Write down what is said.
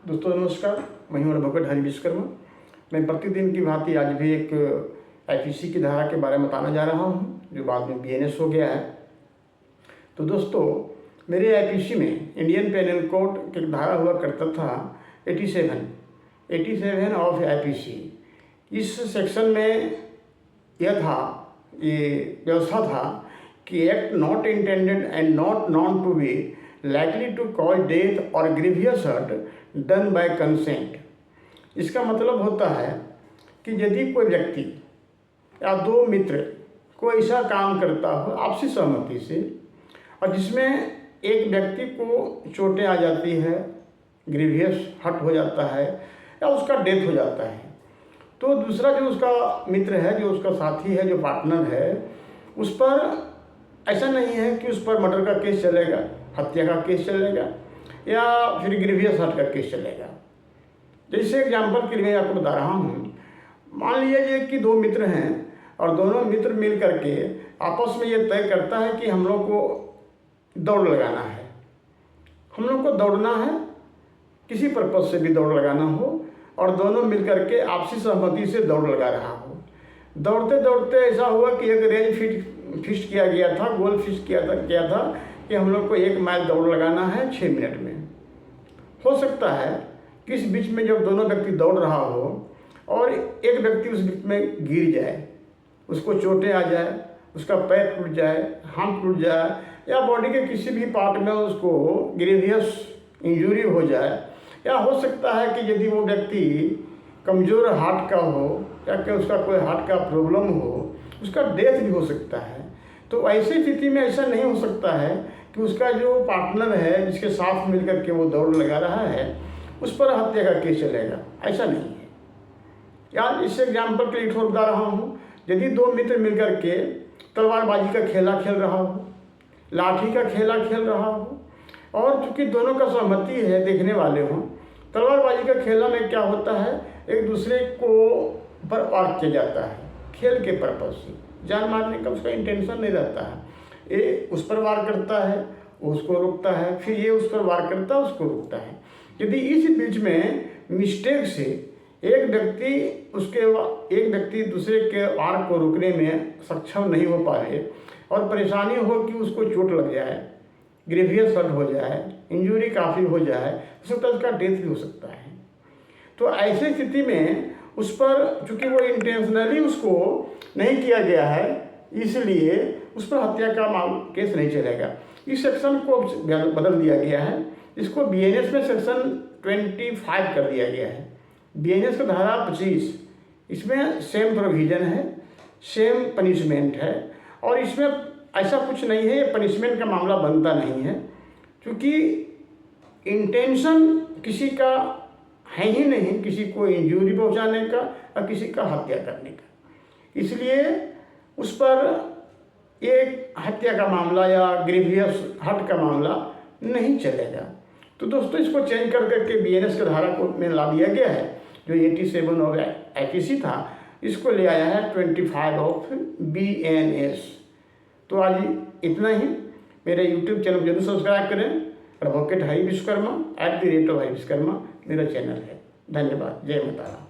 दोस्तों नमस्कार, मैं हूं एडवोकेट हरि विश्वकर्मा। मैं प्रतिदिन की भांति आज भी एक आईपीसी की धारा के बारे में बताने जा रहा हूं, जो बाद में बीएनएस हो गया है। तो दोस्तों, मेरे आईपीसी में इंडियन पेनल कोड की धारा हुआ करता था 87 ऑफ आईपीसी। इस सेक्शन में ये व्यवस्था था कि act not intended and not known to be likely to cause death or grievous hurt done by consent। इसका मतलब होता है कि यदि कोई व्यक्ति या दो मित्र कोई ऐसा काम करता हो आपसी सहमति से और जिसमें एक व्यक्ति को चोटें आ जाती है, ग्रीवियस हर्ट हो जाता है या उसका डेथ हो जाता है, तो दूसरा जो उसका मित्र है, जो उसका साथी है, जो पार्टनर है, उस पर ऐसा नहीं है कि उस पर मर्डर का केस चलेगा, हत्या का केस चलेगा या फिर ग्रीवियस हर्ट का केस चलेगा। जैसे एग्जाम्पल के लिए मैं आपको बता रहा हूँ, मान लीजिए कि दो मित्र हैं और दोनों मित्र मिल करके आपस में ये तय करता है कि हम लोग को दौड़ लगाना है, हम लोग को दौड़ना है, किसी पर्पज़ से भी दौड़ लगाना हो और दोनों मिल करके आपसी सहमति से दौड़ लगा रहा हो। दौड़ते दौड़ते ऐसा हुआ कि एक रेंज फिक्स किया गया था, गोल फिक्स किया था कि हम लोग को 1 माइल दौड़ लगाना है 6 मिनट में। हो सकता है कि इस बीच में जब दोनों व्यक्ति दौड़ रहा हो और एक व्यक्ति उस बीच में गिर जाए, उसको चोटें आ जाए, उसका पैर टूट जाए, हाथ टूट जाए या बॉडी के किसी भी पार्ट में उसको ग्रीवियस इंजरी हो जाए, या हो सकता है कि यदि वो व्यक्ति कमज़ोर हार्ट का हो या कि उसका कोई हार्ट का प्रॉब्लम हो, उसका डेथ भी हो सकता है। तो ऐसी स्थिति में ऐसा नहीं हो सकता है कि उसका जो पार्टनर है, जिसके साथ मिलकर के वो दौड़ लगा रहा है, उस पर हत्या का केस चलेगा, ऐसा नहीं है। यार इस एग्जाम्पल के लिए थोड़ा बता रहा हूँ, यदि दो मित्र मिलकर के तलवारबाजी का खेला खेल रहा हो, लाठी का खेला खेल रहा हो, और चूँकि दोनों का सहमति है, देखने वाले हों, तलवारबाजी का खेला में क्या होता है, एक दूसरे को पर वार किया जाता है खेल के पर्पज से, जान मारने का उसका इंटेंशन नहीं रहता है। ये उस पर वार करता है, उसको रोकता है, फिर ये उस पर वार करता है, उसको रोकता है। यदि इस बीच में मिस्टेक से एक व्यक्ति दूसरे के वार को रोकने में सक्षम नहीं हो पाए और परेशानी हो कि उसको चोट लग जाए, ग्रीवियस हर्ट हो जाए, इंजरी काफ़ी हो जाए, हो सकता है उसका डेथ भी हो सकता है। तो ऐसी स्थिति में उस पर चूँकि वो इंटेंशनली उसको नहीं किया गया है, इसलिए उस पर हत्या का केस नहीं चलेगा। इस सेक्शन को बदल दिया गया है, इसको बीएनएस में सेक्शन 25 कर दिया गया है। बीएनएस का धारा 25, इसमें सेम प्रोविज़न है, सेम पनिशमेंट है और इसमें ऐसा कुछ नहीं है, ये पनिशमेंट का मामला बनता नहीं है, क्योंकि इंटेंशन किसी का है ही नहीं, किसी को इंजरी पहुंचाने का और किसी का हत्या करने का। इसलिए उस पर एक हत्या का मामला या ग्रीवियस हर्ट का मामला नहीं चलेगा। तो दोस्तों, इसको चेंज कर करके बीएनएस के धारा को में ला दिया गया है, जो 87 ऑफ आईपीसी था, इसको ले आया है 25 ऑफ बीएनएस। तो आज इतना ही। मेरे यूट्यूब चैनल को जरूर सब्सक्राइब करें। एडवोकेट हरि विश्वकर्मा @ हरि विश्वकर्मा मेरा चैनल है। धन्यवाद। जय माता।